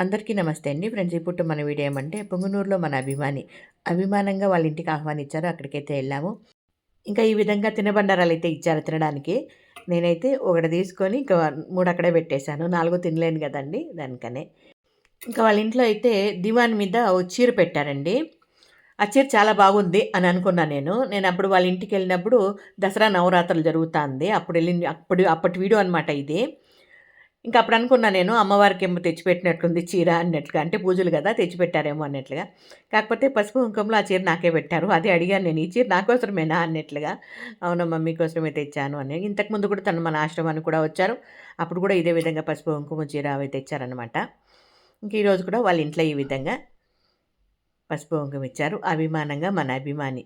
అందరికీ నమస్తే అండి ఫ్రెండ్స్. ఇప్పుడు మన వీడియో ఏమంటే పొంగనూరులో మన అభిమానంగా వాళ్ళ ఇంటికి ఆహ్వానించారు. అక్కడికైతే వెళ్ళాము. ఇంకా ఈ విధంగా తినబండారాలు అయితే ఇచ్చారు తినడానికి. నేనైతే ఒకటి తీసుకొని ఇంకా 3 అక్కడే పెట్టేశాను. 4 తినలేను కదండి దానికనే. ఇంకా వాళ్ళ ఇంట్లో అయితే దివాన్ మీద ఓ చీర పెట్టారండి. ఆ చీర చాలా బాగుంది అని అనుకున్నా నేను. అప్పుడు వాళ్ళ ఇంటికెళ్ళినప్పుడు దసరా నవరాత్రులు జరుగుతాంది. అప్పటి వీడియో అనమాట ఇది. ఇంక అప్పుడు అనుకున్నా నేను అమ్మవారికేమో తెచ్చిపెట్టినట్లుంది చీర అన్నట్లుగా. అంటే పూజలు గదా! తెచ్చిపెట్టారేమో అన్నట్లుగా. కాకపోతే పసుపు, కుంకుమలో ఆ చీర నాకే పెట్టారు. అదే అడిగాను నేను. "ఈ చీర నా కోసమేనా?" అన్నట్లుగా. "అవునమ్మా మీకోసమే తెచ్చాను" అని. ఇంతకుముందు కూడా తను మన ఆశ్రమానికి కూడా వచ్చారు. అప్పుడు కూడా ఇదే విధంగా పసుపు, కుంకుమ చీర అవి తెచ్చారనమాట. ఇంక ఈరోజు కూడా వాళ్ళ ఇంట్లో ఈ విధంగా పసుపు, కుంకుమ ఇచ్చారు. అభిమానంగా మన అభిమాని.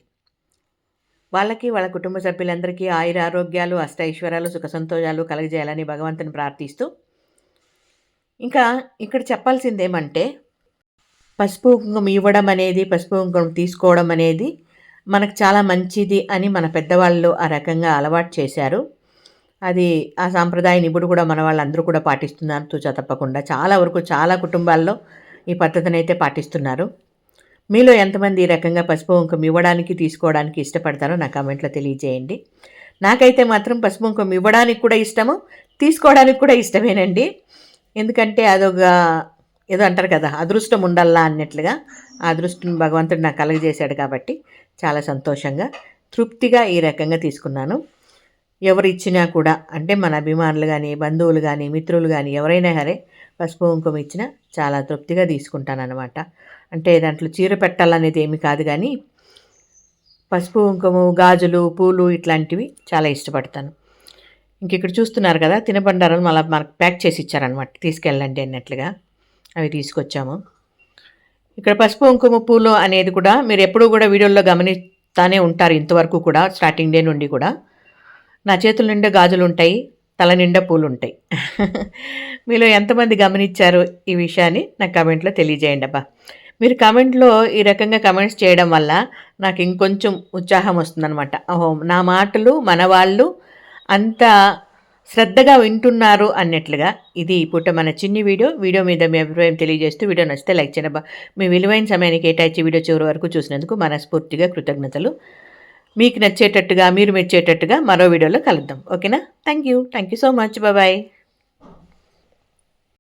వాళ్ళకి, వాళ్ళ కుటుంబ సభ్యులందరికీ ఆయురారోగ్యాలు, అష్టైశ్వర్యాలు, సుఖ సంతోషాలు కలుగజేయాలని భగవంతుని ప్రార్థిస్తూ ఇంకా ఇక్కడ చెప్పాల్సిందేమంటే, పసుపు కుంకుమ ఇవ్వడం అనేది, పసుపు కుంకుమ తీసుకోవడం అనేది మనకు చాలా మంచిది అని మన పెద్దవాళ్ళు ఆ రకంగా అలవాటు చేశారు. అది ఆ సాంప్రదాయాన్ని ఇప్పుడు కూడా మన వాళ్ళందరూ కూడా పాటిస్తున్నారు తూచా తప్పకుండా. చాలా వరకు చాలా కుటుంబాల్లో ఈ పద్ధతినైతే పాటిస్తున్నారు. మీలో ఎంతమంది ఈ రకంగా పసుపు కుంకుమ ఇవ్వడానికి, తీసుకోవడానికి ఇష్టపడతారో నా కామెంట్‌లో తెలియజేయండి. నాకైతే మాత్రం పసుపు కుంకుమ ఇవ్వడానికి కూడా ఇష్టము, తీసుకోవడానికి కూడా ఇష్టమేనండి. ఎందుకంటే ఏదో అంటారు కదా! అదృష్టం ఉండాలా అన్నట్లుగా. ఆ అదృష్టం భగవంతుడు నాకు కలుగజేశాడు కాబట్టి చాలా సంతోషంగా, తృప్తిగా ఈ రకంగా తీసుకున్నాను. ఎవరిచ్చినా కూడా అంటే మన అభిమానులు గానీ, బంధువులు గానీ, మిత్రులు గానీ ఎవరైనా సరే పసుపు కుంకుమ ఇచ్చినా చాలా తృప్తిగా తీసుకుంటాననమాట. అంటే దాంట్లో చీర పెట్టాలనేది ఏమి కాదు గానీ, పసుపు కుంకుమ, గాజులు, పూలు ఇట్లాంటివి చాలా ఇష్టపడతాను. ఇక్కడ చూస్తున్నారు కదా! తినుబండారాలు మనకు ప్యాక్ చేసి ఇచ్చారనమాట. తీసుకెళ్ళండి అన్నట్లుగా. అవి తీసుకొచ్చాము. ఇక్కడ పసుపు, కుంకుమ, పూలు అనేది కూడా మీరెప్పుడూ కూడా వీడియోల్లో గమనిస్తానే ఉంటారు ఇంతవరకు కూడా స్టార్టింగ్ డే నుండి కూడా. నా చేతుల నిండా గాజులుంటాయి. తల నిండా పూలుంటాయి. మీలో ఎంతమంది గమనించారు ఈ విషయాన్ని నాకు కామెంట్‌లో తెలియజేయండబ్బా! మీరు కామెంట్‌లో ఈ రకంగా కామెంట్స్ చేయడం వల్ల నాకు ఇంకొంచెం ఉత్సాహం వస్తుందనమాట. ఓహో! నా మాటలు మనవాళ్ళు అంత శ్రద్ధగా వింటున్నారు అన్నట్లుగా. ఇది ఈ పూట మన చిన్ని వీడియో మీద మీ అభిప్రాయం తెలియజేస్తూ వీడియో నచ్చితే లైక్ చేయండబ్బా! మీ విలువైన సమయాన్ని కేటాయించి వీడియో చివరి వరకు చూసినందుకు మనస్ఫూర్తిగా కృతజ్ఞతలు. మీకు నచ్చేటట్టుగా, మీరు మెచ్చేటట్టుగా మరో వీడియోలో కలుద్దాం. ఓకేనా? Thank you so much. Bye.